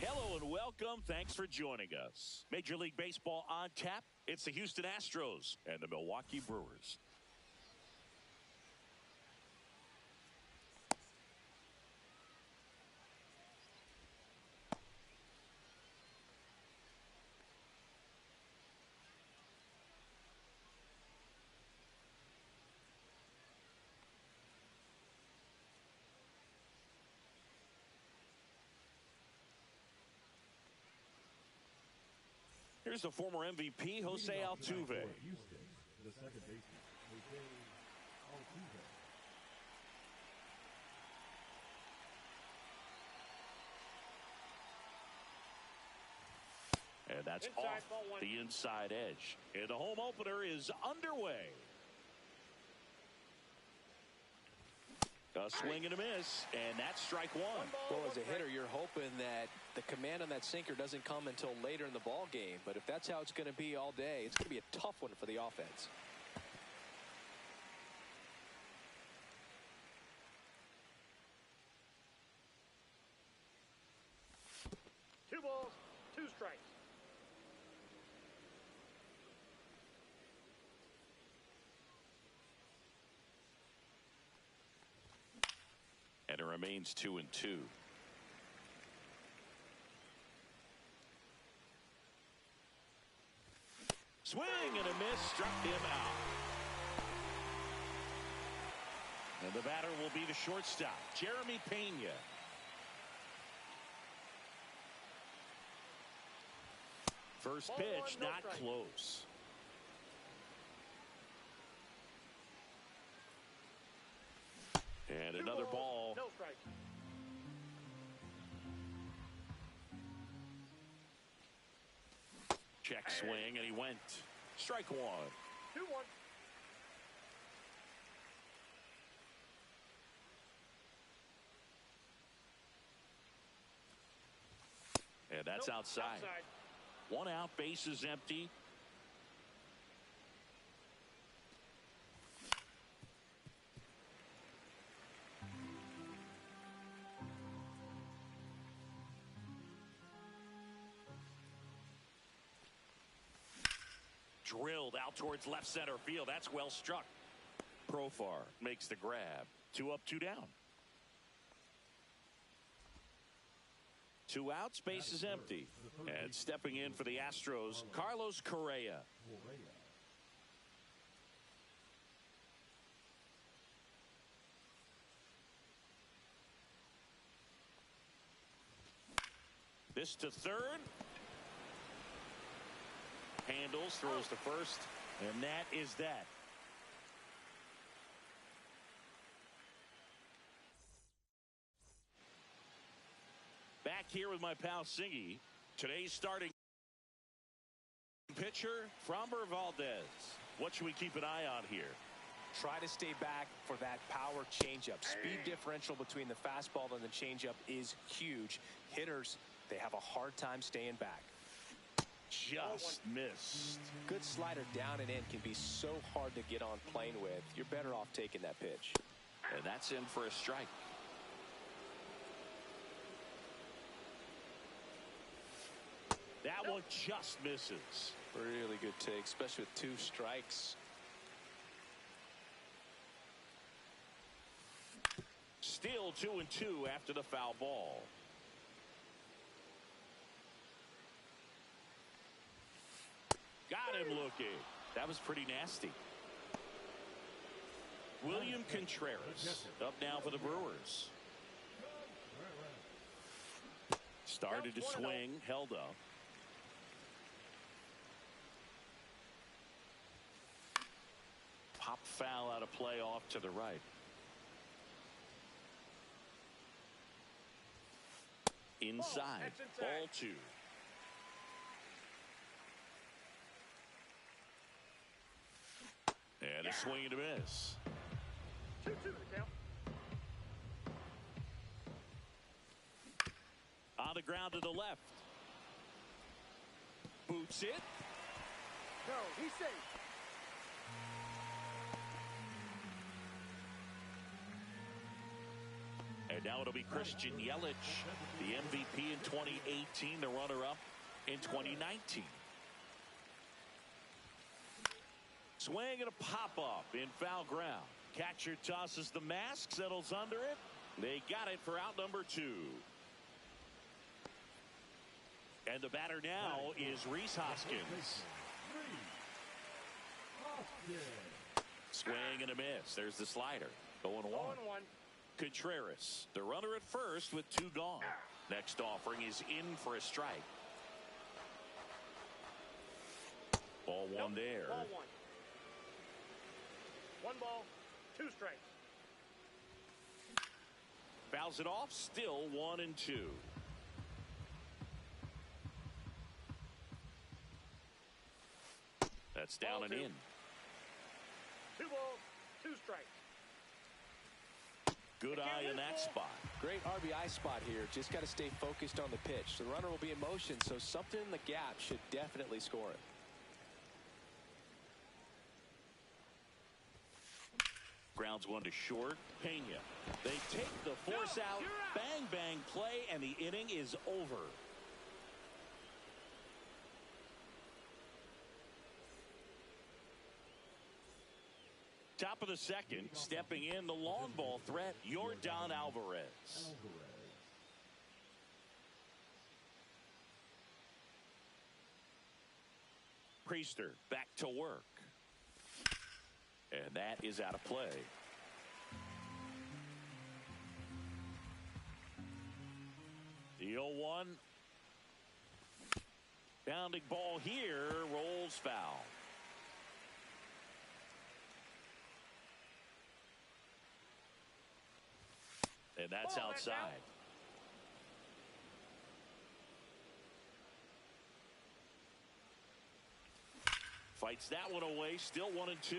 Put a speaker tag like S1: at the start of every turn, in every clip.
S1: Hello and welcome. Thanks for joining us. Major League Baseball on tap. It's the Houston Astros and the Milwaukee Brewers. Here's the former MVP, Jose Altuve.
S2: Houston, the second baseman, Jose Altuve.
S1: And that's off the inside edge. And the home opener is underway. A swing and a miss, and that's strike one.
S3: Well, as a hitter, you're hoping that the command on that sinker doesn't come until later in the ball game. But if that's how it's going to be all day, it's going to be a tough one for the offense.
S4: Two balls, two strikes.
S1: And it remains 2-2. Swing and a miss, struck him out. And the batter will be the shortstop, Jeremy Pena. First pitch, not close. And another ball.
S4: No strike.
S1: Check swing, and he went. Strike one.
S4: 2-1.
S1: And that's outside. One out, base is empty. Drilled out towards left center field. That's well struck. Profar makes the grab. 2 up, 2 down. 2 outs, base is empty. And stepping in for the Astros, Carlos Correa. This to third. Handles, throws to first, and that is that. Back here with my pal Singy. Today's starting pitcher, Framber Valdez. What should we keep an eye on here?
S3: Try to stay back for that power changeup. Speed differential between the fastball and the changeup is huge. Hitters, they have a hard time staying back.
S1: just missed.
S3: Good slider down and in can be so hard to get on plane with. You're better off taking that pitch.
S1: And that's in for a strike. That one just misses.
S3: Really good take, especially with 2 strikes.
S1: Still 2-2 after the foul ball. Got him looking. That was pretty nasty. William Contreras up now for the Brewers. Started to swing, held up. Pop foul out of play off to the right. Inside, ball 2. And a swing and a miss.
S4: 2-2 the count.
S1: On the ground to the left. Boots it.
S4: No, he's safe.
S1: And now it'll be Christian Yelich, the MVP in 2018, the runner-up in 2019. Swing and a pop-up in foul ground. Catcher tosses the mask, settles under it. They got it for out number 2. And the batter now is Rhys Hoskins. Swing and a miss. There's the slider. 0-1.
S4: 0-1.
S1: Contreras, the runner at first with 2 gone. Next offering is in for a strike. Ball 1 there.
S4: Ball 1. 1 ball, 2 strikes.
S1: Fouls it off, still 1-2. That's down
S4: Ball
S1: and
S4: 2.
S1: in.
S4: 2 balls, 2 strikes.
S1: Good eye in that spot.
S3: Great RBI spot here. Just got to stay focused on the pitch. The runner will be in motion, so something in the gap should definitely score it.
S1: Grounds 1 to short. Pena. They take the force out. Bang, bang play, and the inning is over. Top of the second, stepping in the long ball threat, Yordan Alvarez. Priester back to work. And that is out of play. The 0-1. Bounding ball here, rolls foul. And that's outside. Fights that one away, still 1-2.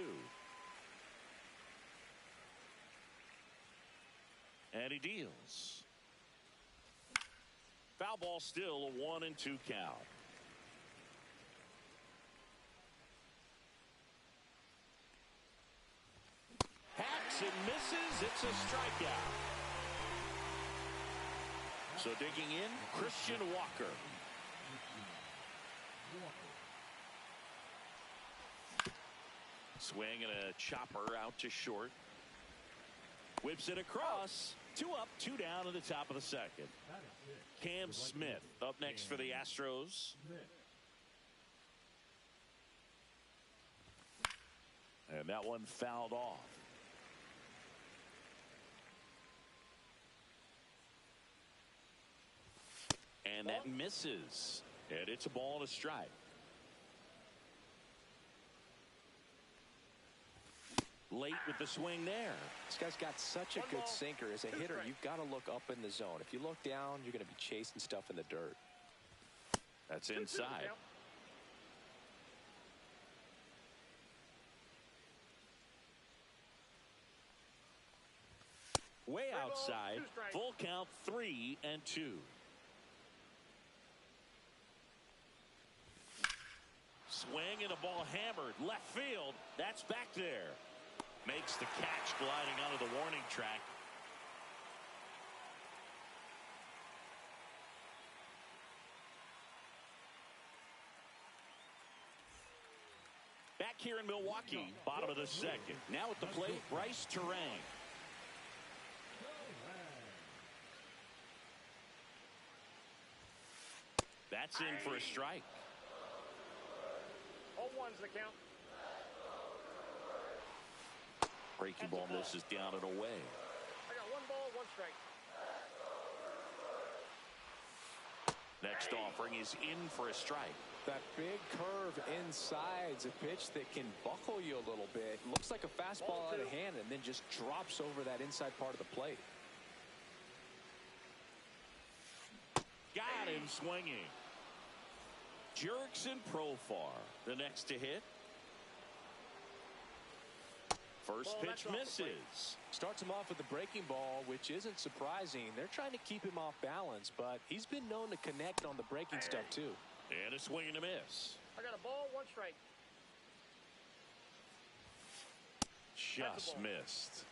S1: And he deals. Foul ball, still a 1-2 count. Hacks and misses. It's a strikeout. So digging in, Christian Walker. Swing and a chopper out to short. Whips it across. 2 up, 2 down in the top of the second. Cam Smith up next for the Astros. And that one fouled off. And that misses. And it's a ball and a strike. Late with the swing there.
S3: This guy's got such a good sinker. As a hitter, you've got to look up in the zone. If you look down, you're going to be chasing stuff in the dirt.
S1: That's inside. Way outside. Full count, 3-2. swing and a ball hammered left field. That's back there. Makes the catch gliding onto the warning track. Back here in Milwaukee, bottom of the second. Now at the plate, Bryce Terang. That's in for a strike.
S4: 0-1's the count.
S1: Breaking ball misses down and away.
S4: I got 1 ball, 1 strike.
S1: Next offering is in for a strike.
S3: That big curve inside's a pitch that can buckle you a little bit. Looks like a fastball out of hand and then just drops over that inside part of the plate.
S1: Got him swinging. Jurickson Profar, the next to hit. First pitch misses.
S3: Starts him off with the breaking ball, which isn't surprising. They're trying to keep him off balance, but he's been known to connect on the breaking stuff too.
S1: And a swing and a miss.
S4: I got a ball, 1 strike.
S1: Just missed.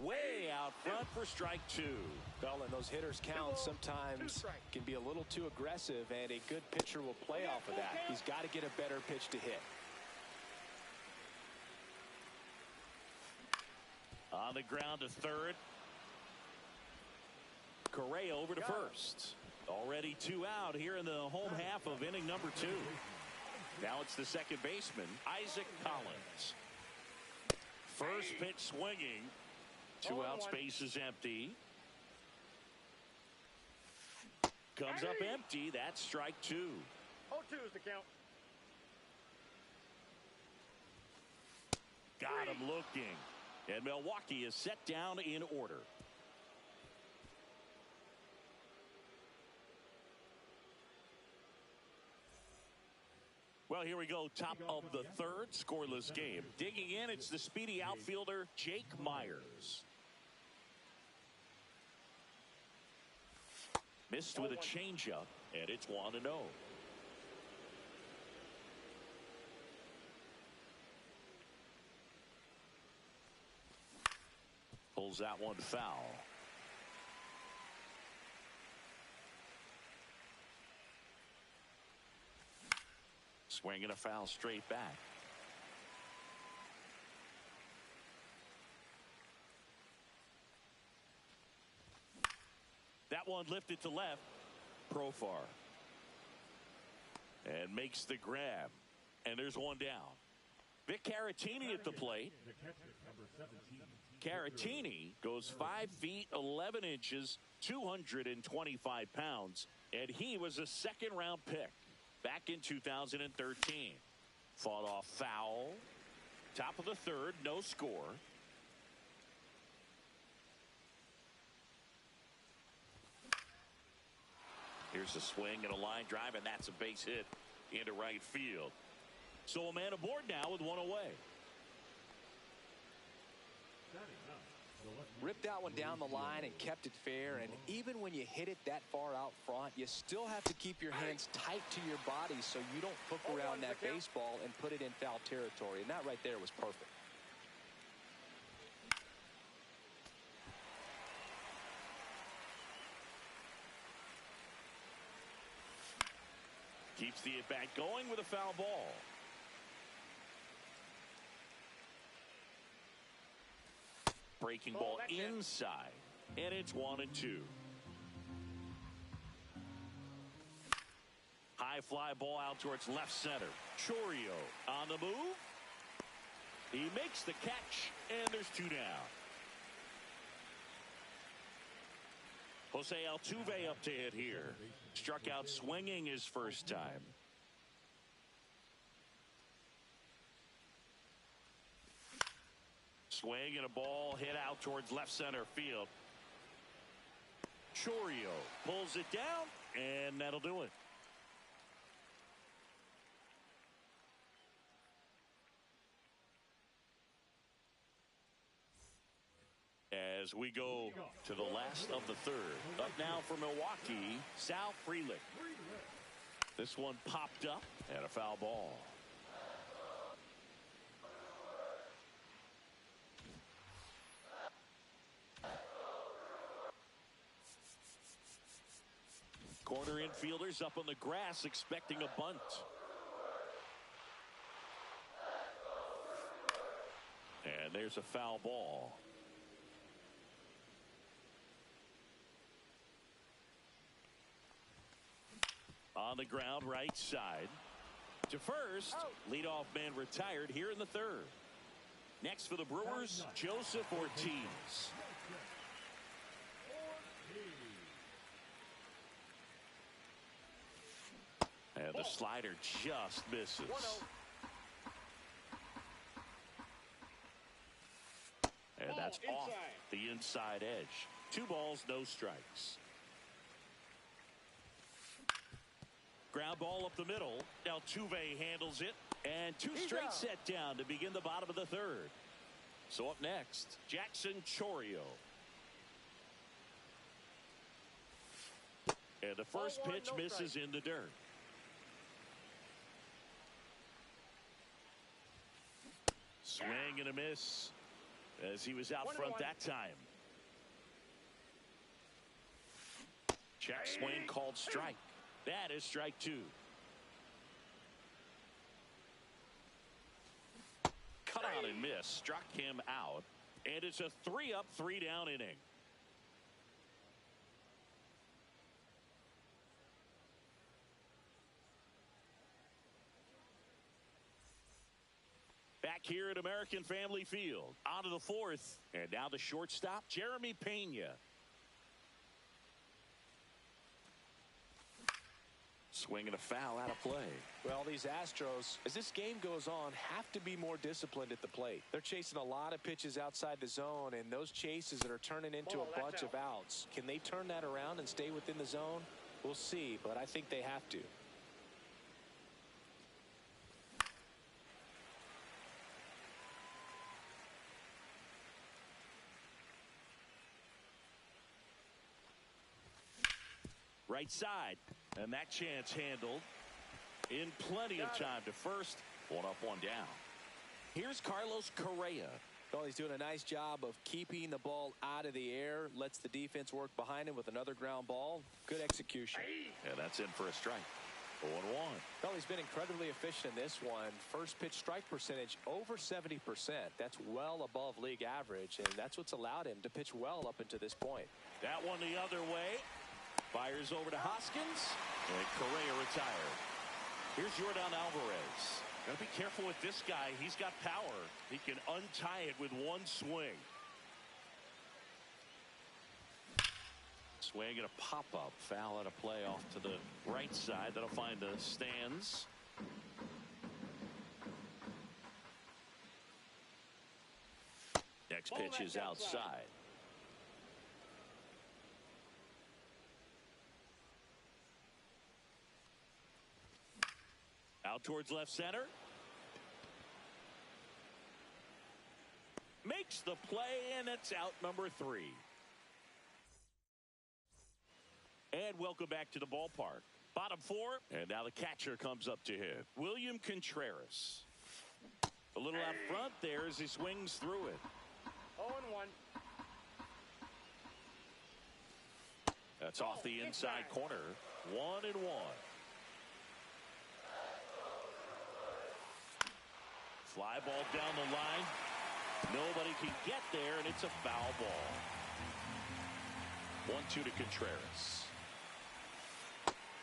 S1: Way out front for strike 2.
S3: Well, and those hitters count sometimes can be a little too aggressive, and a good pitcher will play off of that. He's got to get a better pitch to hit.
S1: On the ground to third. Correa over to first. Already 2 out here in the home half of inning number 2. Now it's the second baseman, Isaac Collins. First pitch swinging. 2 out, space is empty. Comes up empty. That's strike 2.
S4: 0-2's the count.
S1: Got him looking. And Milwaukee is set down in order. Well, here we go. Top of the third, scoreless game. Digging in, it's the speedy outfielder, Jake Myers. Missed with a changeup, and it's 1-0. Pulls that one foul. Swing and a foul straight back. That one lifted to left. Profar. And makes the grab. And there's one down. Vic Caratini at the plate. Caratini goes 5 feet 11 inches, 225 pounds, and he was a second-round pick back in 2013. Fought off foul. Top of the third, no score. Here's a swing and a line drive, and that's a base hit into right field. So a man aboard now with 1 away.
S3: Ripped that one down the line and kept it fair, and even when you hit it that far out front, you still have to keep your hands tight to your body so you don't hook around that baseball and put it in foul territory, and that right there was perfect.
S1: Keeps the at-bat going with a foul ball. Breaking ball inside, and it's 1-2. High fly ball out towards left center. Chourio on the move. He makes the catch, and there's 2 down. Jose Altuve up to hit here. Struck out swinging his first time. Swing and a ball hit out towards left center field. Chourio pulls it down, and that'll do it. As we go to the last of the third. Up now for Milwaukee, Sal Frelick. This one popped up and a foul ball. Corner infielders up on the grass expecting a bunt. And there's a foul ball. On the ground, right side. To first, leadoff man retired here in the third. Next for the Brewers, Joseph Ortiz. And the slider just misses. And that's off the inside edge. 2 balls, no strikes. Ground ball up the middle. Altuve handles it. And 2 straight set down to begin the bottom of the third. So up next, Jackson Chourio. And the first pitch misses in the dirt. Swing and a miss as he was out front that time. Check swing called strike. That is strike 2. Cut out and miss. Struck him out. And it's a 3-up, 3-down inning. Back here at American Family Field. On to the 4th. And now the shortstop, Jeremy Pena. Swinging a foul out of play.
S3: Well, these Astros, as this game goes on, have to be more disciplined at the plate. They're chasing a lot of pitches outside the zone, and those chases that are turning into a bunch of outs. Can they turn that around and stay within the zone? We'll see, but I think they have to.
S1: Right side, and that chance handled in plenty of time to first. 1 up, 1 down. Here's Carlos Correa.
S3: Well, he's doing a nice job of keeping the ball out of the air. Lets the defense work behind him with another ground ball. Good execution.
S1: And that's in for a strike. 0-1.
S3: Well, he's been incredibly efficient in this one. First pitch strike percentage over 70%. That's well above league average, and that's what's allowed him to pitch well up until this point.
S1: That one the other way. Fires over to Hoskins, and Correa retired. Here's Yordan Alvarez. Got to be careful with this guy. He's got power. He can untie it with one swing. Swing and a pop-up. Foul out of play off to the right side. That'll find the stands. Next pitch is outside. Out towards left center. Makes the play, and it's out number 3. And welcome back to the ballpark. Bottom 4, and now the catcher comes up to hit. William Contreras. A little out front there as he swings through it.
S4: 0-1.
S1: That's off the inside corner. 1-1. Fly ball down the line. Nobody can get there, and it's a foul ball. 1-2 to Contreras.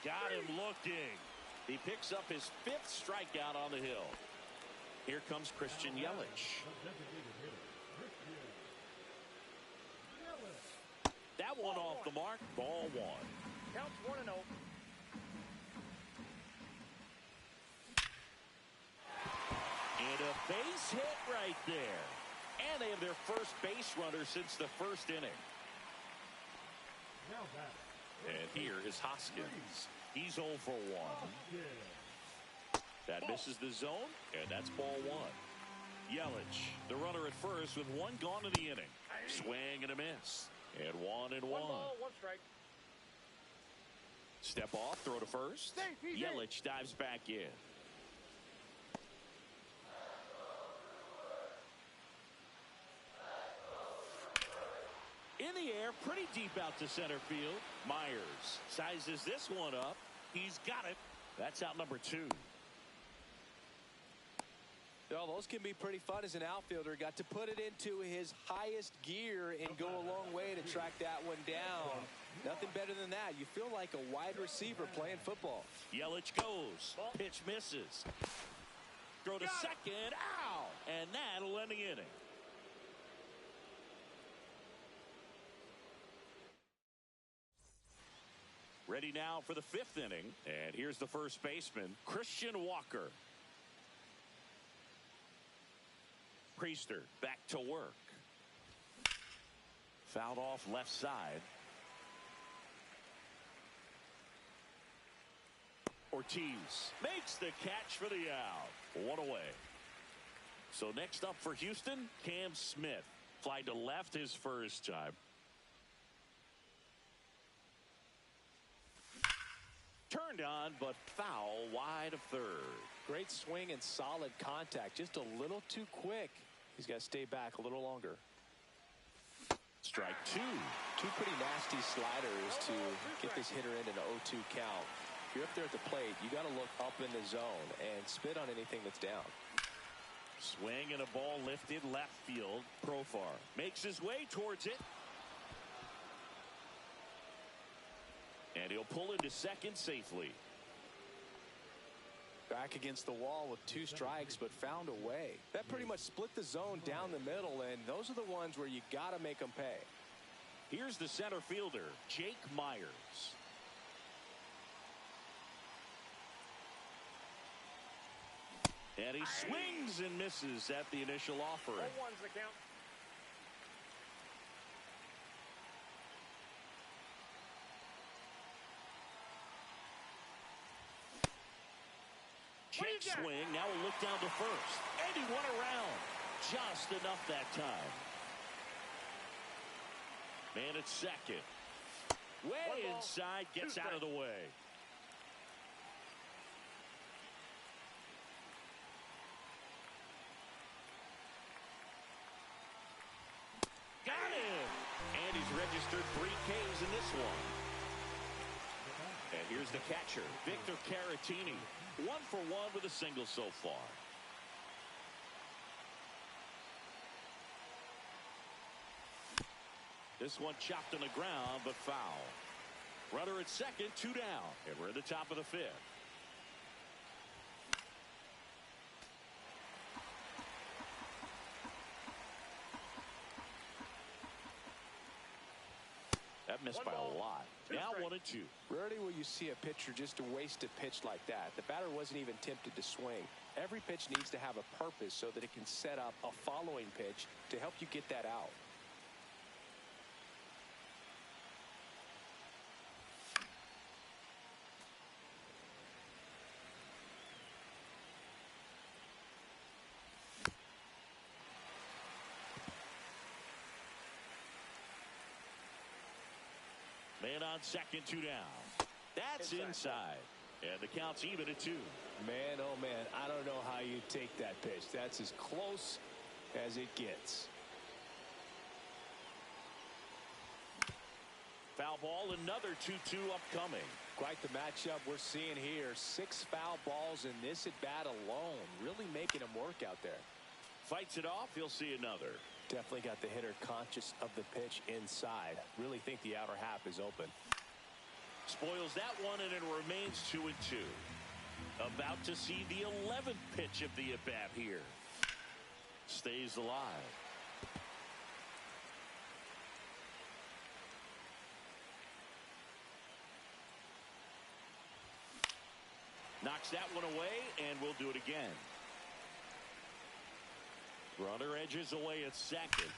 S1: Got him looking. He picks up his 5th strikeout on the hill. Here comes Christian Yelich. That one off the mark. Ball 1.
S4: Counts 1-0.
S1: And a base hit right there. And they have their first base runner since the first inning. And here is Hoskins. He's 0 for 1. That misses the zone, and that's ball 1. Yelich, the runner at first with one gone in the inning. Swing and a miss. And 1-1.
S4: 1 ball, 1 strike.
S1: Step off, throw to first. Yelich dives back in. In the air, pretty deep out to center field. Myers sizes this one up. He's got it. That's out number 2.
S3: Well, those can be pretty fun as an outfielder. Got to put it into his highest gear and go a long way to track that one down. Nothing better than that. You feel like a wide receiver playing football.
S1: Yelich goes. Pitch misses. Throw to second. Ow! And that'll end the inning. Ready now for the 5th inning. And here's the first baseman, Christian Walker. Priester back to work. Fouled off left side. Ortiz makes the catch for the out. 1 away. So next up for Houston, Cam Smith. Fly to left his first time. Turned on, but foul wide of third.
S3: Great swing and solid contact. Just a little too quick. He's got to stay back a little longer.
S1: Strike 2.
S3: 2 pretty nasty sliders to get this hitter into an 0-2 count. If you're up there at the plate, you got to look up in the zone and spit on anything that's down.
S1: Swing and a ball lifted left field. Profar makes his way towards it. And he'll pull into second safely.
S3: Back against the wall with 2 strikes, but found a way. That pretty much split the zone down the middle, and those are the ones where you got to make them pay.
S1: Here's the center fielder, Jake Myers. And he swings and misses at the initial offering.
S4: 1-1's the count.
S1: Check swing. Now we'll look down to first. And he went around. Just enough that time. Man at second. Way inside. Gets out of the way. Got him. And he's registered 3 Ks in this one. And here's the catcher, Victor Caratini. 1 for 1 with a single so far. This one chopped on the ground, but foul. Runner at second, 2 down. And we're in the top of the 5th. That missed by a lot. Now 1-2.
S3: Rarely will you see a pitcher just waste a pitch like that. The batter wasn't even tempted to swing. Every pitch needs to have a purpose so that it can set up a following pitch to help you get that out.
S1: Man on second, 2 down. That's inside. And the count's even at 2.
S3: Man, oh man, I don't know how you take that pitch. That's as close as it gets.
S1: Foul ball, another 2-2 upcoming.
S3: Quite the matchup we're seeing here. 6 foul balls in this at bat alone. Really making him work out there.
S1: Fights it off, he'll see another.
S3: Definitely got the hitter conscious of the pitch inside. Really think the outer half is open.
S1: Spoils that one, and it remains 2-2. About to see the 11th pitch of the at-bat here. Stays alive. Knocks that one away, and we'll do it again. Runner edges away at second.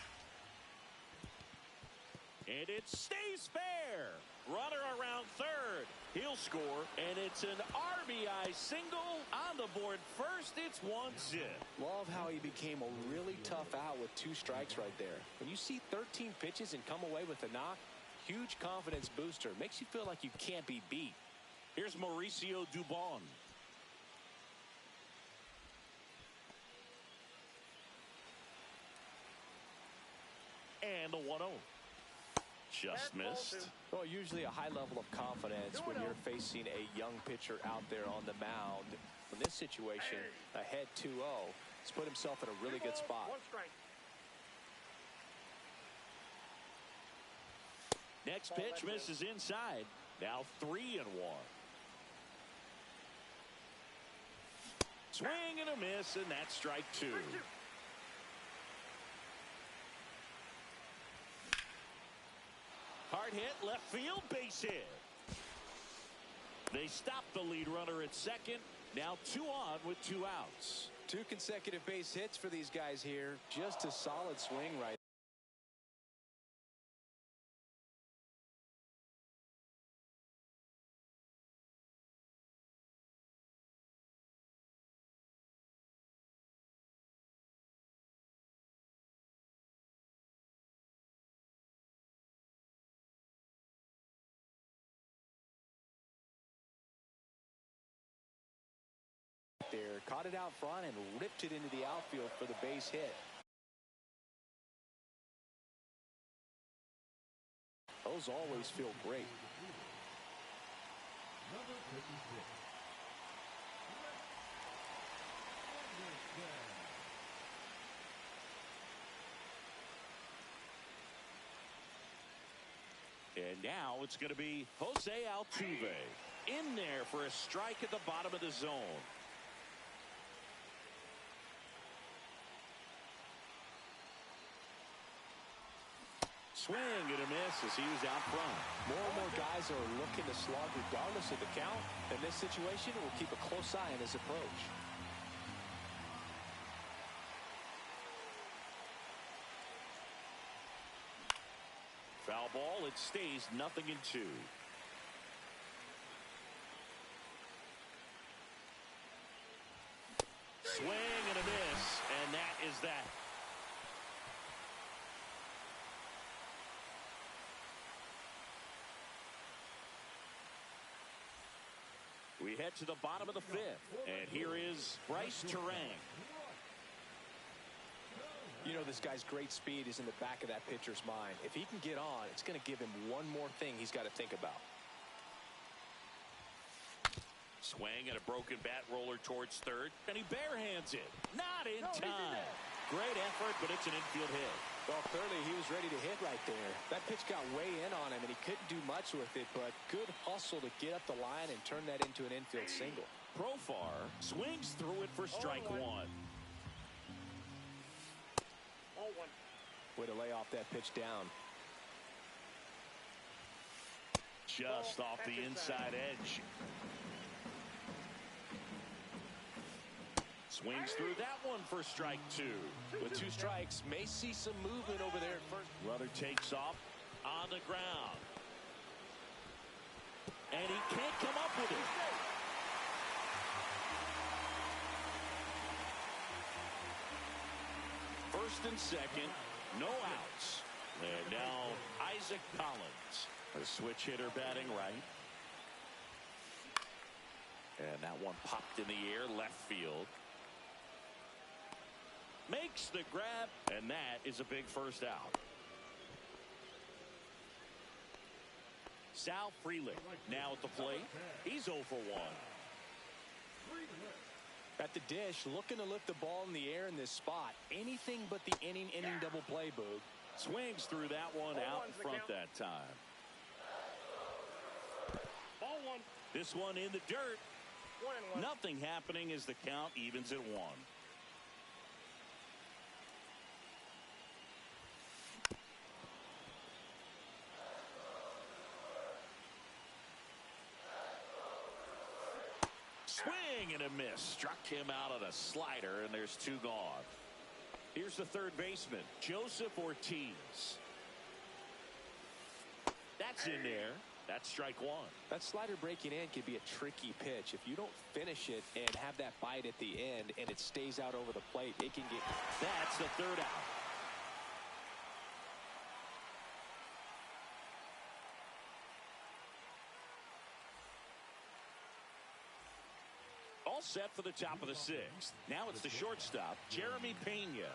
S1: And it stays fair. Runner around third. He'll score, and it's an RBI single on the board first. It's 1-0.
S3: Love how he became a really tough out with 2 strikes right there. When you see 13 pitches and come away with a knock, huge confidence booster. Makes you feel like you can't be beat.
S1: Here's Mauricio Dubon. And the 1-0. Just missed.
S3: Well, usually a high level of confidence when you're facing a young pitcher out there on the mound. In this situation, ahead 2-0, he's put himself in a really good spot.
S4: 1 strike.
S1: Next pitch misses inside. Now 3-1. Swing and a miss, and that's strike 2. Hard hit, left field, base hit. They stop the lead runner at second. Now 2 on with 2 outs.
S3: 2 consecutive base hits for these guys here. Just a solid swing right. There, caught it out front and ripped it into the outfield for the base hit. Those always feel great.
S2: Number 56.
S1: And now it's going to be Jose Altuve in there for a strike at the bottom of the zone. Swing and a miss as he was out front.
S3: More and more guys are looking to slug regardless of the count. In this situation, we'll keep a close eye on his approach.
S1: Foul ball. It stays 0-2. Swing and a miss, and that is that. We head to the bottom of the 5th, and here is Bryce Terang.
S3: You know, this guy's great speed is in the back of that pitcher's mind. If he can get on, it's going to give him one more thing he's got to think about.
S1: Swing and a broken bat roller towards third, and he barehands it. Not in time. Great effort, but it's an infield hit.
S3: Well, clearly he was ready to hit right there. That pitch got way in on him, and he couldn't do much with it, but good hustle to get up the line and turn that into an infield single.
S1: Profar swings through it for strike 1.
S3: Way to lay off that pitch down.
S1: Just off the inside edge. Swings through that one for strike 2.
S3: With 2 strikes, may see some movement over there at first.
S1: Runner takes off on the ground. And he can't come up with it. First and second, no outs. And now Isaac Collins, a switch hitter batting right. And that one popped in the air, left field. Makes the grab, and that is a big first out. Sal Frelick now at the plate. He's 0 for 1.
S3: At the dish, looking to lift the ball in the air in this spot. Anything but the inning double play, Boog.
S1: Swings through that one out in front that time.
S4: Ball 1.
S1: This one in the dirt.
S4: 1-1.
S1: Nothing happening as the count evens at 1. Swing and a miss. Struck him out on a slider, and there's 2 gone. Here's the third baseman, Joseph Ortiz. That's in there. That's strike one.
S3: That slider breaking in can be a tricky pitch. If you don't finish it and have that bite at the end and it stays out over the plate, it can get...
S1: That's the third out. All set for the top of the sixth. Now it's the shortstop, Jeremy Pena.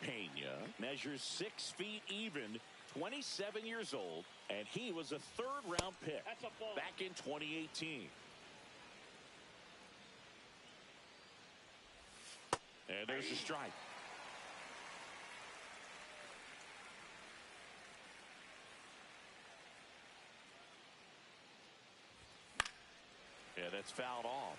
S1: Pena measures 6 feet even, 27 years old, and he was a third-round pick back in 2018. And there's the strike. Yeah, that's fouled off.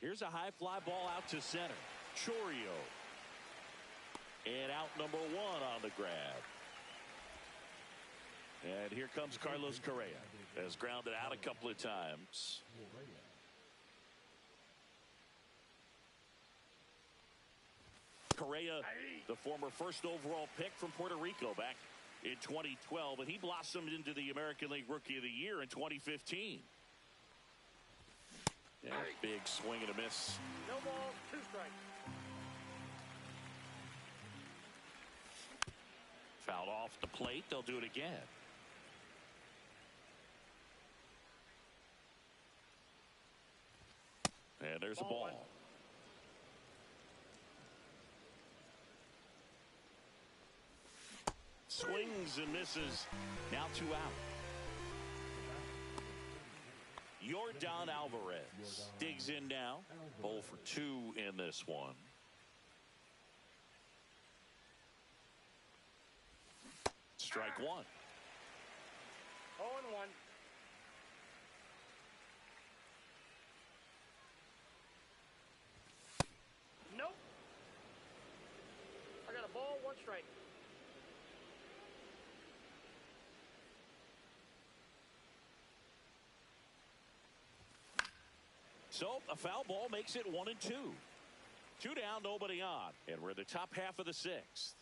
S1: Here's a high fly ball out to center. Chourio. And out number one on the grab. And here comes Carlos Correa. Has grounded out a couple of times. Correa, the former first overall pick from Puerto Rico back in 2012, and he blossomed into the American League Rookie of the Year in 2015. Yeah, big swing and a miss.
S4: No ball, 2 strikes.
S1: Fouled off the plate. They'll do it again. And there's a ball. Swings and misses. Now 2 out. Yordan Alvarez digs in now. 0 for 2 in this one. Strike one.
S4: 0-1. Nope. I got a ball, 1 strike.
S1: So a foul ball makes it 1-2. 2 down, nobody on. And we're in the top half of the sixth.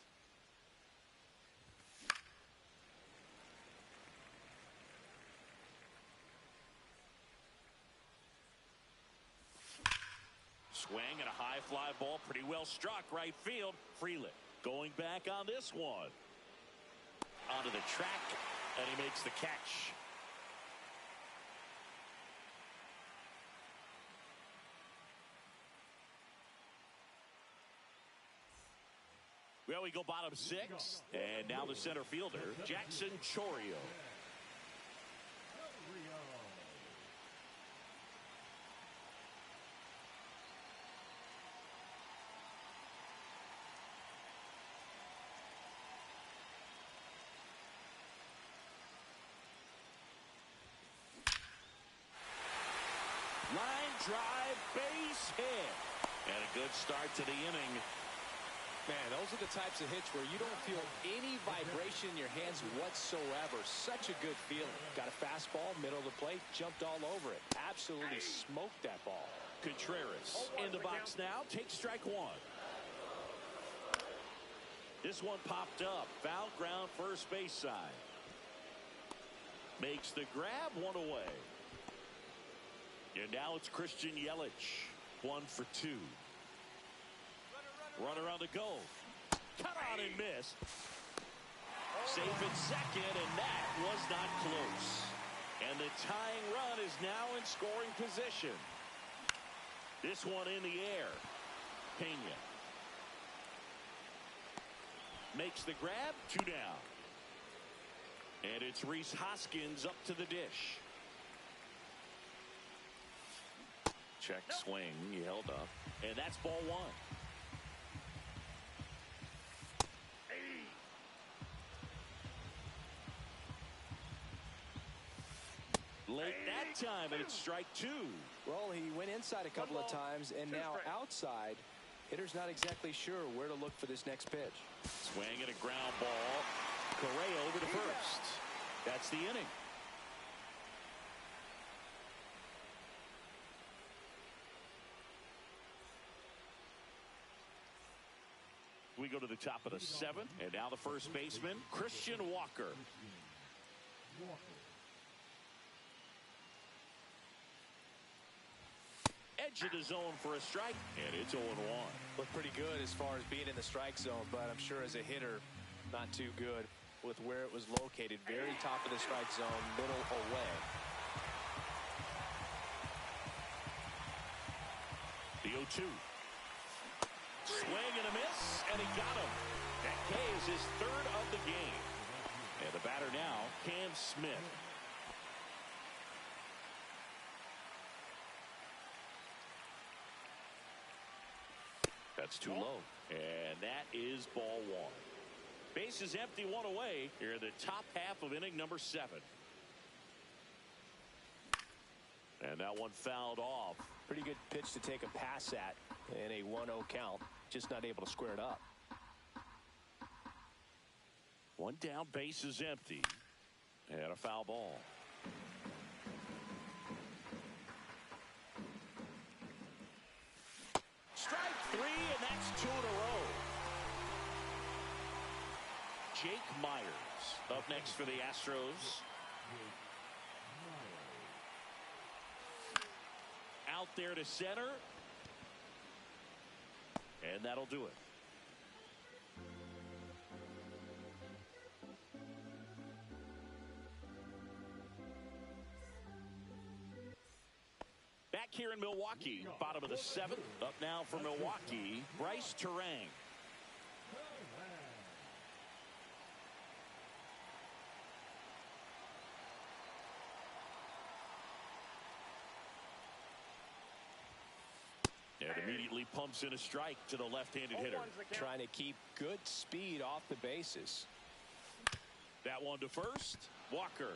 S1: Swing and a high fly ball, pretty well struck right field. Freeland going back on this one. Onto the track, and he makes the catch. Well, we go bottom 6, and now the center fielder, Jackson Chourio. Line drive, base hit. And a good start to the inning.
S3: Man, those are the types of hits where you don't feel any vibration in your hands whatsoever. Such a good feeling. Got a fastball, middle of the plate, jumped all over it. Absolutely smoked that ball.
S1: Contreras in the box now. Takes strike one. This one popped up. Foul ground, first base side. Makes the grab, 1 away. And now it's Christian Yelich. 1 for 2. Runner on the go. Cut on and miss. Safe at second, and that was not close. And the tying run is now in scoring position. This one in the air. Pena makes the grab. 2 down. And it's Rhys Hoskins up to the dish. Check swing. He held up. And that's ball 1. Late that time, and it's strike 2.
S3: Well, he went inside a couple of times, and now outside. Hitter's not exactly sure where to look for this next pitch.
S1: Swing and a ground ball. Correa over to first. That's the inning. go to the top of the 7th. And now the first baseman, Christian Walker. Edge of the zone for a strike, and it's 0-1.
S3: Looked pretty good as far as being in the strike zone, but I'm sure as a hitter, not too good with where it was located. Very top of the strike zone, middle away.
S1: The 0-2. Swing and a miss, and he got him. That K is his 3rd of the game. And the batter now, Cam Smith. That's too low. And that is ball 1. Base is empty, 1 away. Here in the top half of inning number 7. And that one fouled off.
S3: Pretty good pitch to take a pass at in a 1-0 count. Just not able to square it up.
S1: 1 down, base is empty. And a foul ball. Strike 3, and that's 2 in a row. Jake Myers up next for the Astros. Out there to center. And that'll do it. Back here in Milwaukee, bottom of the 7th. Up now for Milwaukee, Bryce Terang. And immediately pumps in a strike to the left-handed hitter.
S3: Trying to keep good speed off the bases.
S1: That one to first. Walker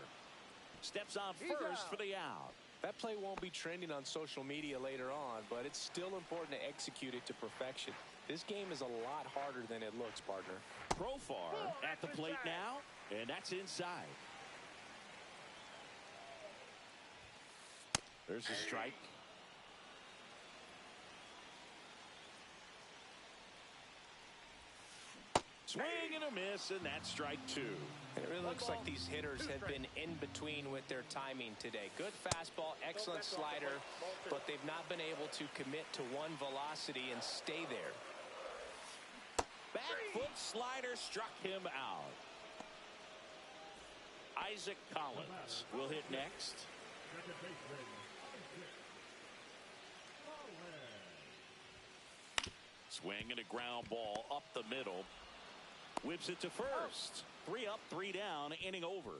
S1: steps on first for the out.
S3: That play won't be trending on social media later on, but it's still important to execute it to perfection. This game is a lot harder than it looks, partner.
S1: Profar at the plate now, and that's inside. There's a strike. Swing and a miss, and that's strike 2.
S3: It really looks like these hitters have been in between with their timing today. Good fastball, excellent slider, but they've not been able to commit to one velocity and stay there.
S1: Back foot slider struck him out. Isaac Collins will hit next. Swing and a ground ball up the middle. Whips it to first. 3 up, 3 down, inning over.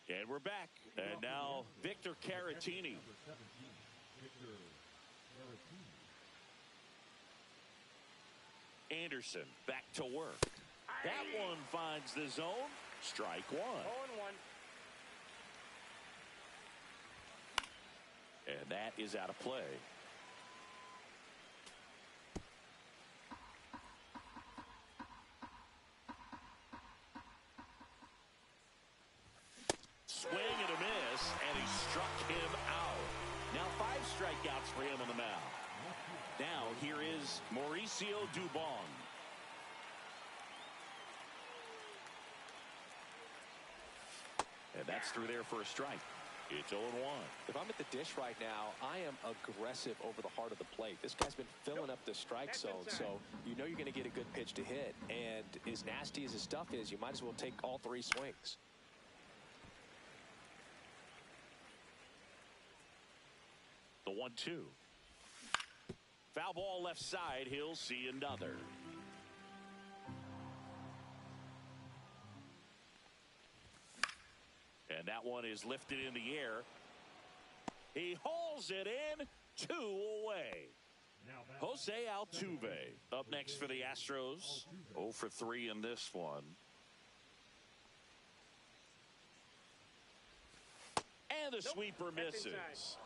S1: And we're back. And now Victor Caratini. Anderson back to work. That one finds the zone. Strike 1.
S4: 0-1.
S1: And that is out of play. Swing and a miss, and he struck him out. Now 5 strikeouts for him on the mound. Now here is Mauricio Dubon. And that's through there for a strike. It's 0-1.
S3: If I'm at the dish right now, I am aggressive over the heart of the plate. This guy's been filling up the strike zone, so you know you're going to get a good pitch to hit. And as nasty as his stuff is, you might as well take all 3 swings.
S1: The 1-2. Foul ball left side. He'll see another. And that one is lifted in the air. He hauls it in. 2 away. Jose Altuve up next for the Astros. 0 for 3 in this one. And the sweeper misses.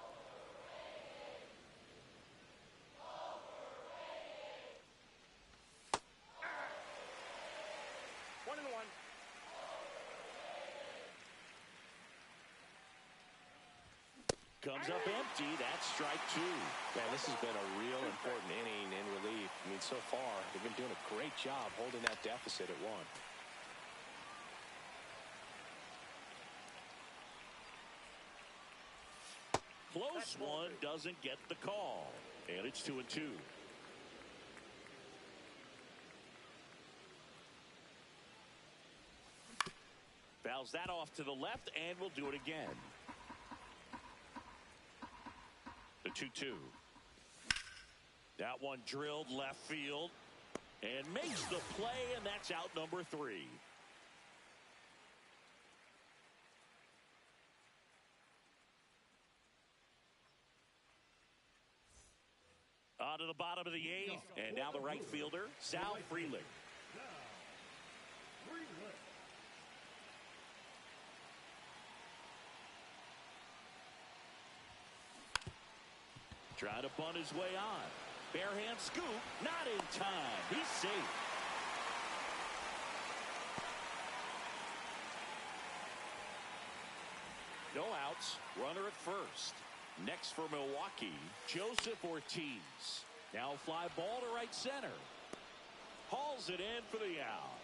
S1: Comes up empty. That's strike two.
S3: Man, this has been a real important inning in relief. I mean, so far, they've been doing a great job holding that deficit at one.
S1: Close one, doesn't get the call. And it's 2-2. Fouls that off to the left, and we'll do it again. The 2-2. That one drilled left field and makes the play, and that's out number 3. On to the bottom of the 8th, and now the right fielder, Sal Frelick. Trying to bunt his way on. Barehand scoop, not in time. He's safe. No outs, runner at first. Next for Milwaukee, Joseph Ortiz. Now fly ball to right center. Hauls it in for the out.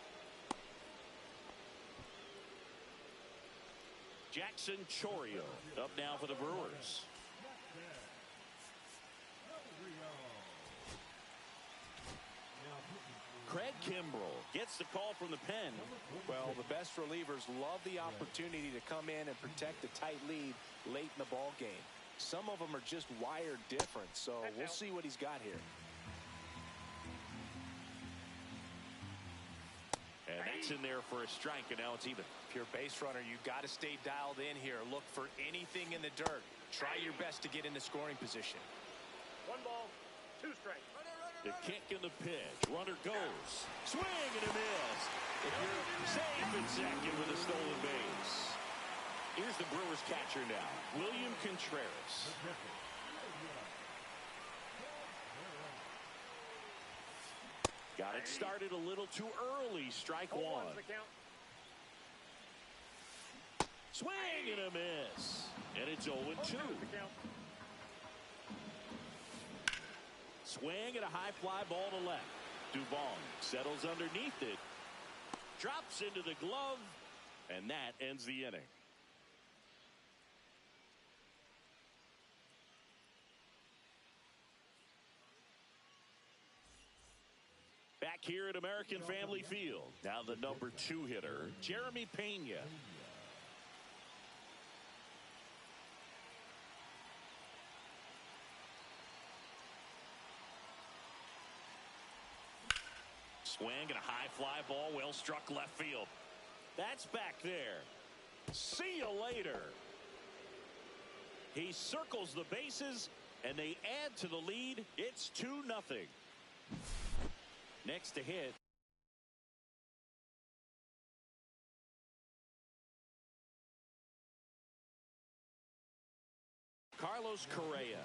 S1: Jackson Chourio up now for the Brewers. Craig Kimbrell gets the call from the pen.
S3: Well, the best relievers love the opportunity to come in and protect a tight lead late in the ball game. Some of them are just wired different, so we'll see what he's got here.
S1: And that's in there for a strike, and now it's even.
S3: If you're a base runner, you've got to stay dialed in here. Look for anything in the dirt. Try your best to get into scoring position.
S4: 1 ball, 2 strikes.
S1: The kick and the pitch. Runner goes. Swing and a miss. If you're safe in second with a stolen base. Here's the Brewers catcher now, William Contreras. Got it started a little too early. Strike 1. Swing and a miss. And it's 0-2. Swing and a high fly ball to left. Duvall settles underneath it. Drops into the glove. And that ends the inning. Back here at American Family Field. Now the number 2 hitter, Jeremy Pena. Swing and a high fly ball, well struck left field. That's back there. See you later. He circles the bases, and they add to the lead. It's 2-0. Next to hit. Carlos Correa.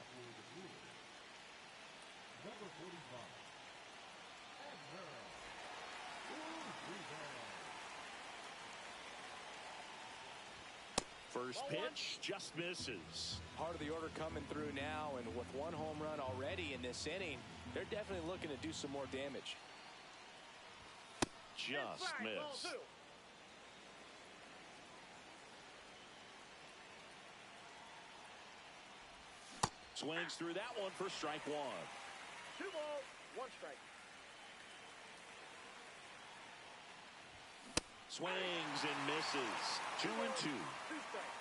S1: First pitch just misses.
S3: Part of the order coming through now, and with 1 home run already in this inning, they're definitely looking to do some more damage.
S1: Just missed. Swings through that one for strike 1.
S4: 2 balls, 1 strike.
S1: Swings and misses. 2-2.
S4: 2 strikes.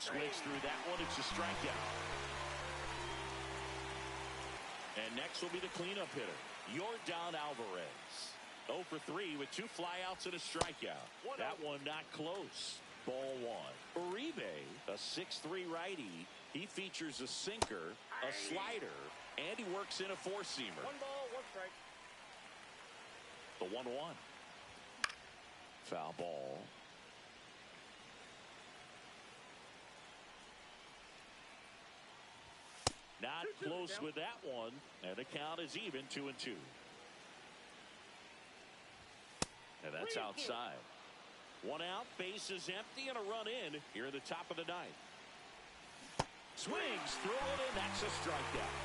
S1: Swings through that one. It's a strikeout. And next will be the cleanup hitter, Yordan Alvarez. 0 for 3 with 2 flyouts and a strikeout. That one not close. Ball 1. Uribe, a 6'3" righty. He features a sinker, a slider, and he works in a 4-seamer.
S4: 1 ball, 1 strike.
S1: The 1-1. Foul ball. Not close with that one. And the count is even, 2-2. And that's outside. One out, bases empty, and a run in here at the top of the ninth. Swings through it, and that's a strikeout.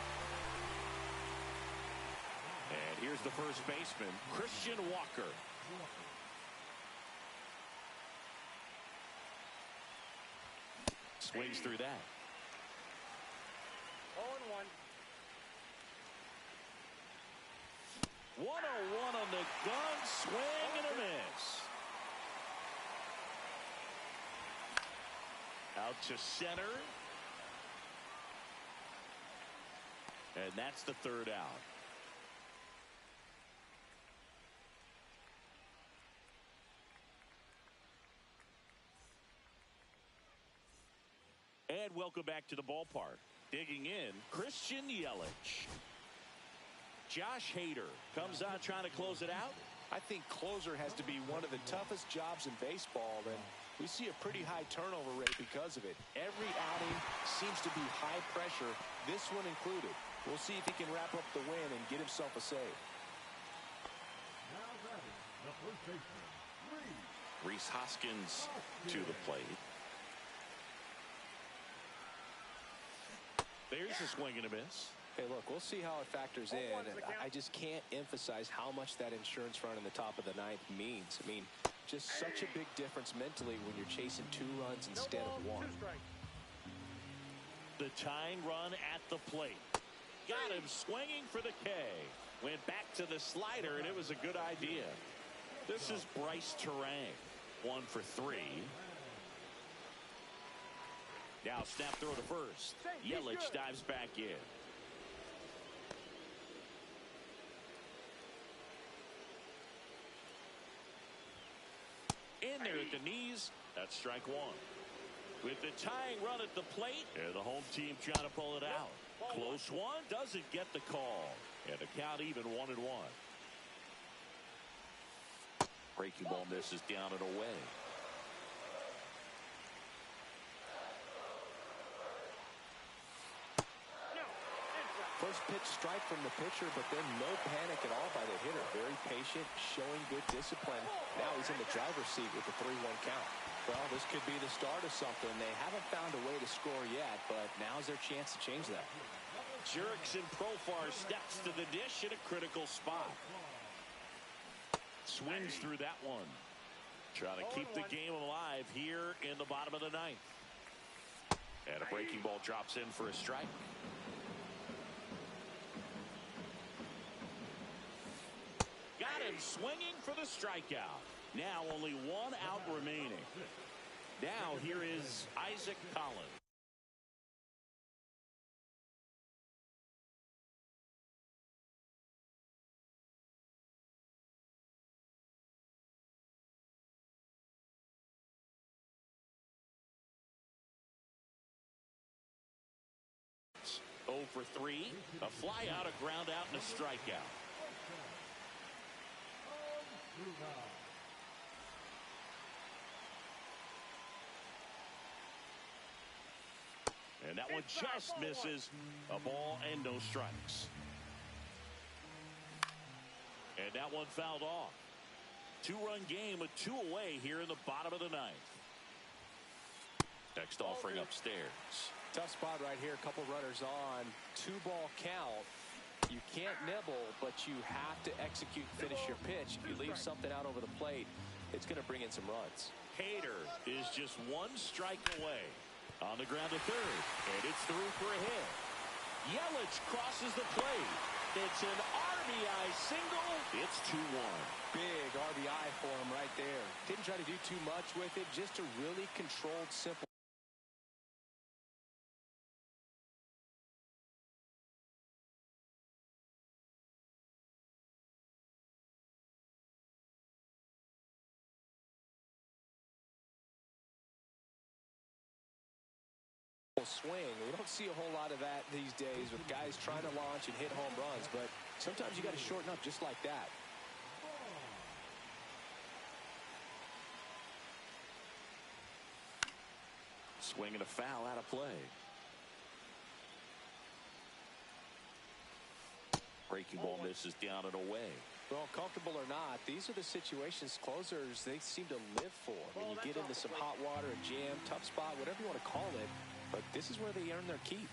S1: And here's the first baseman, Christian Walker. Swings through that.
S4: 0-1.
S1: 1-0-1 on the gun, swing and a miss. Out to center. And that's the third out. And welcome back to the ballpark. Digging in, Christian Yelich. Josh Hader comes out trying to close it out.
S3: I think closer has to be one of the toughest jobs in baseball, and we see a pretty high turnover rate because of it. Every outing seems to be high pressure, this one included. We'll see if he can wrap up the win and get himself a save.
S2: Now batting, the first baseman,
S1: Rhys Hoskins to the plate. There's a swing and a miss.
S3: Hey, look, we'll see how it factors in. I just can't emphasize how much that insurance run in the top of the ninth means. I mean, just such a big difference mentally when you're chasing 2 runs instead of 1.
S1: The tying run at the plate. Got him swinging for the K. Went back to the slider, and it was a good idea. This is Bryce Terang. 1 for 3. Now snap throw to first. Yelich dives back in. In there at the knees. That's strike 1. With the tying run at the plate, and the home team trying to pull it out. Close one, doesn't get the call. And the count even 1-1. Breaking ball misses down and away.
S3: First pitch strike from the pitcher, but then no panic at all by the hitter. Very patient, showing good discipline. Now he's in the driver's seat with the 3-1 count. Well, this could be the start of something. They haven't found a way to score yet, but now's their chance to change that.
S1: Jurickson Profar steps to the dish in a critical spot. Swings through that one. Trying to keep the game alive here in the bottom of the ninth. And a breaking ball drops in for a strike. Got him swinging for the strikeout. Now only 1 out remaining. Now here is Isaac Collins. For 3, a fly out, a ground out, and a strikeout. And that one just misses. A ball and no strikes. And that one fouled off. 2-run game with 2 away here in the bottom of the ninth. Next offering upstairs.
S3: Tough spot right here. A couple runners on. 2-ball count. You can't nibble, but you have to execute and finish your pitch. If you leave something out over the plate, it's going to bring in some runs.
S1: Hader is just 1 strike away. On the ground to third, and it's through for a hit. Yelich crosses the plate. It's an RBI single. It's 2-1.
S3: Big RBI for him right there. Didn't try to do too much with it. Just a really controlled, simple. Swing. We don't see a whole lot of that these days with guys trying to launch and hit home runs, but sometimes you got to shorten up just like that.
S1: Swing and a foul out of play. Breaking ball misses down and away.
S3: Well, comfortable or not, these are the situations closers they seem to live for. When you get into some hot water, a jam, tough spot, whatever you want to call it, but this is where they earn their keep.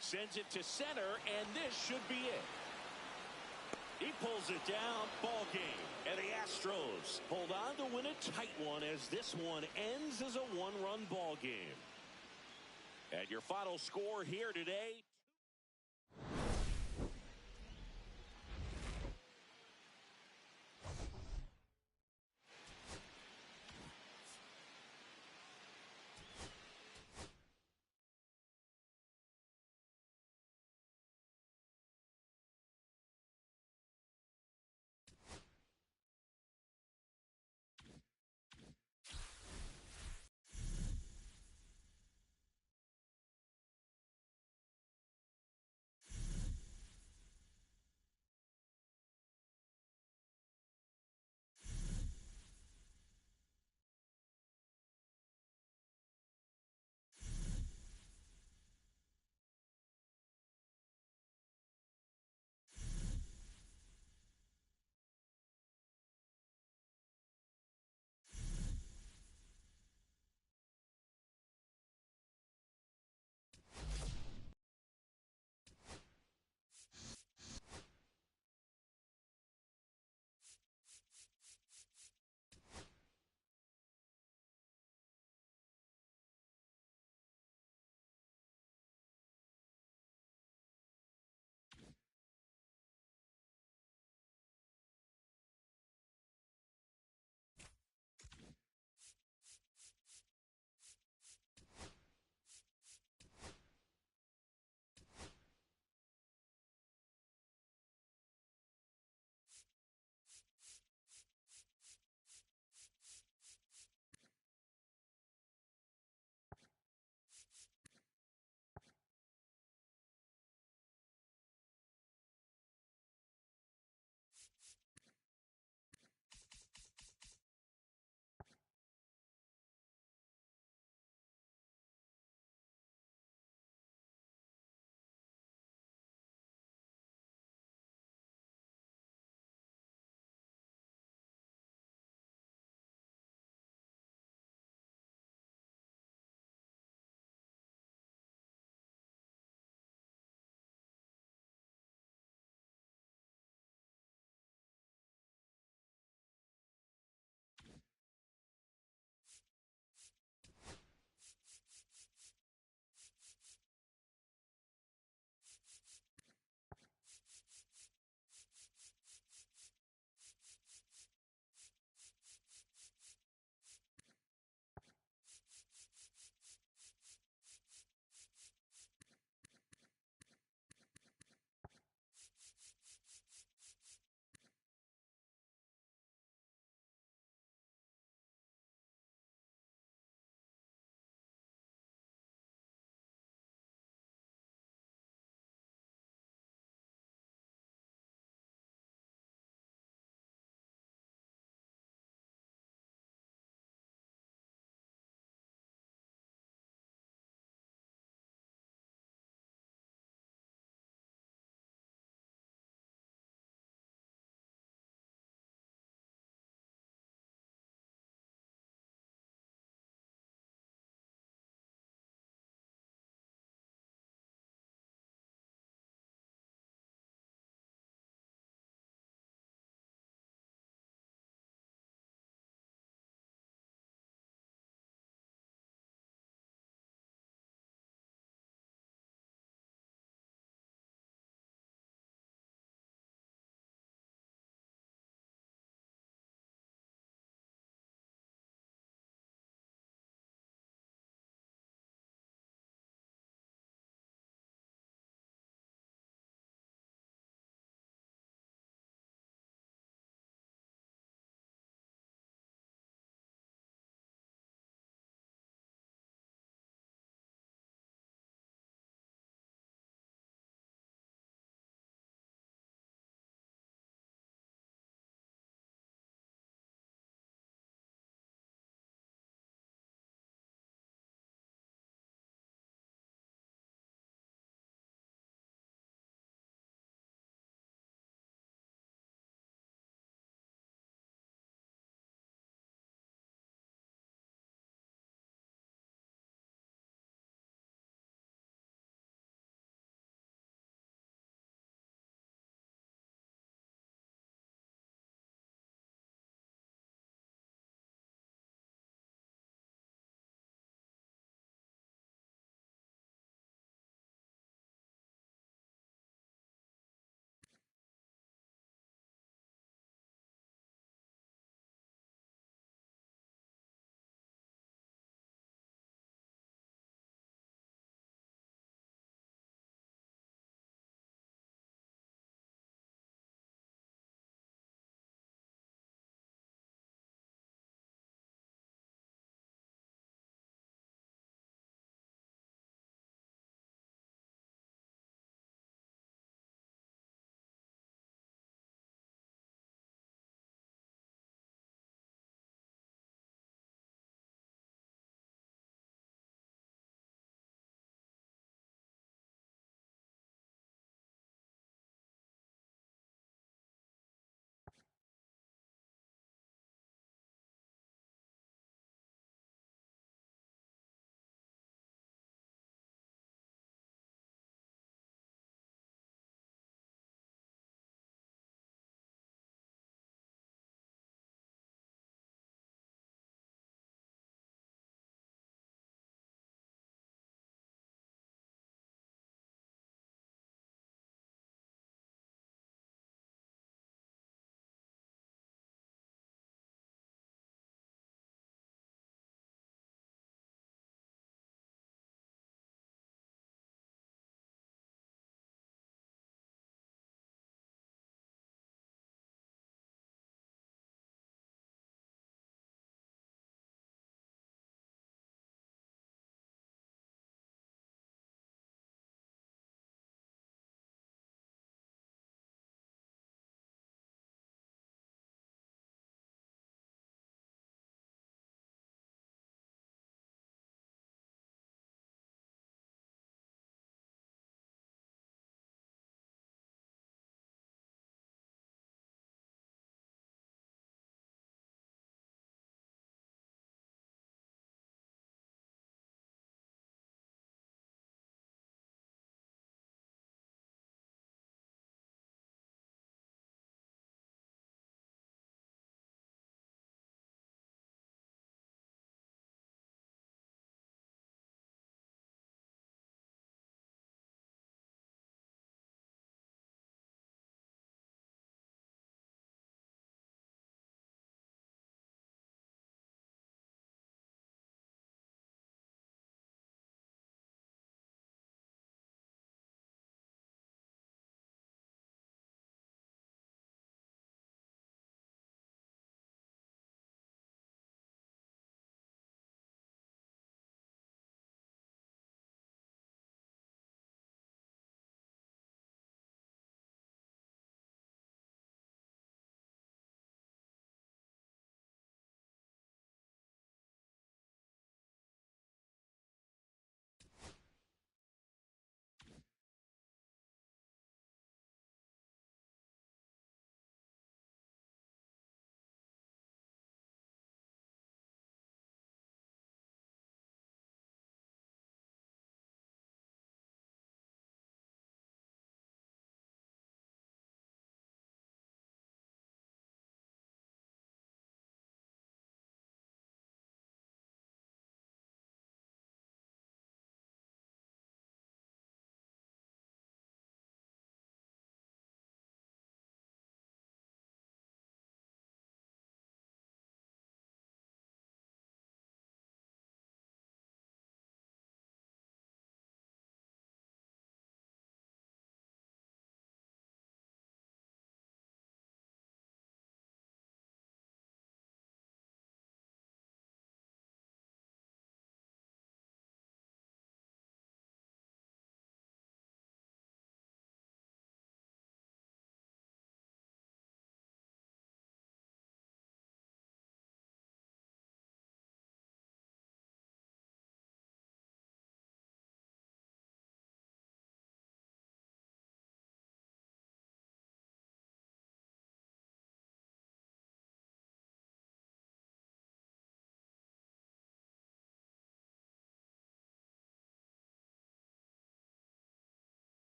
S1: Sends it to center, and this should be it. He pulls it down, ball game. And the Astros hold on to win a tight one as this one ends as a one-run ball game. And your final score here today.